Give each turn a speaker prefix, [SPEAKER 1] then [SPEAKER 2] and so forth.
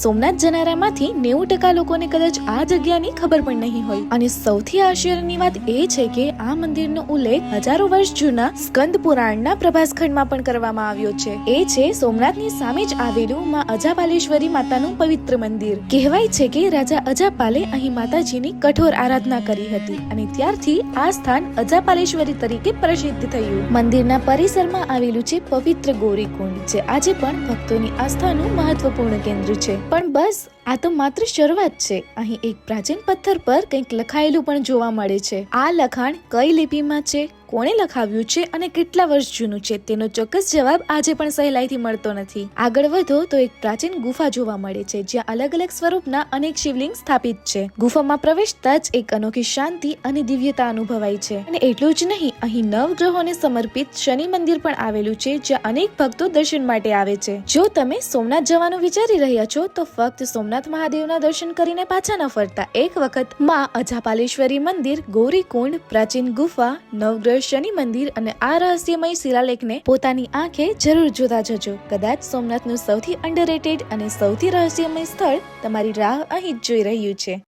[SPEAKER 1] સોમનાથ જનારામાંથી 90% લોકોને કદાચ આ જગ્યાની ખબર પણ નહીં હોય અને સૌથી આશ્ચર્યની વાત એ છે કે આ મંદિરનો ઉલ્લેખ હજારો વર્ષ જૂના સ્કંદ પુરાણના પ્રભાસખંડમાં પણ કરવામાં આવ્યો છે. એ છે સોમનાથની સામે જ આવેલું માં અજાપાલેશ્વરી માતાનું પવિત્ર મંદિર. કહેવાય છે કે રાજા અજાપાલે અહીં માતાજીની કઠોર આરાધના કરી હતી અને ત્યારથી આ સ્થાન અજાપાલેશ્વરી તરીકે પ્રસિદ્ધ થયું. મંદિરના પરિસરમાં આવેલું છે પવિત્ર ગૌરીકુંડ, જે આજે પણ ભક્તોની આસ્થાનું મહત્વપૂર્ણ કેન્દ્ર છે. પણ બસ આ તો માત્ર શરૂઆત છે. અહીં એક પ્રાચીન પથ્થર પર કંઈક લખાયેલું પણ જોવા મળે છે. આ લખાણ કઈ લિપિમાં છે, કોણે લખાવ્યું છે અને કેટલા વર્ષ જૂનું છે તેનો ચોક્કસ જવાબ આજે પણ સહેલાઈથી મળતો નથી. આગળ વધો તો એક પ્રાચીન ગુફા જોવા મળે છે, જ્યાં અલગ અલગ સ્વરૂપના અનેક શિવલિંગ સ્થાપિત છે. ગુફામાં પ્રવેશતા જ એક અનોખી શાંતિ અને દિવ્યતા અનુભવાય છે. અને એટલું જ નહીં, અહીં નવગ્રહોને સમર્પિત શનિ મંદિર પણ આવેલું છે, જ્યાં અનેક ભક્તો દર્શન માટે આવે છે. જો તમે સોમનાથ જવાનું વિચારી રહ્યા છો તો ફક્ત સોમનાથ મહાદેવના દર્શન કરીને પાછા ન ફરતા એક વખત માં અજાપાલેશ્વરી મંદિર, ગૌરીકુંડ, પ્રાચીન ગુફા, નવગ્રહ શનિ મંદિર અને આ રહસ્યમય શિલાલેખને પોતાની આંખે જરૂર જોતા જજો. કદાચ સોમનાથનું સૌથી અંડરરેટેડ અને સૌથી રહસ્યમય સ્થળ તમારી રાહ અહીં જ જોઈ રહ્યું છે.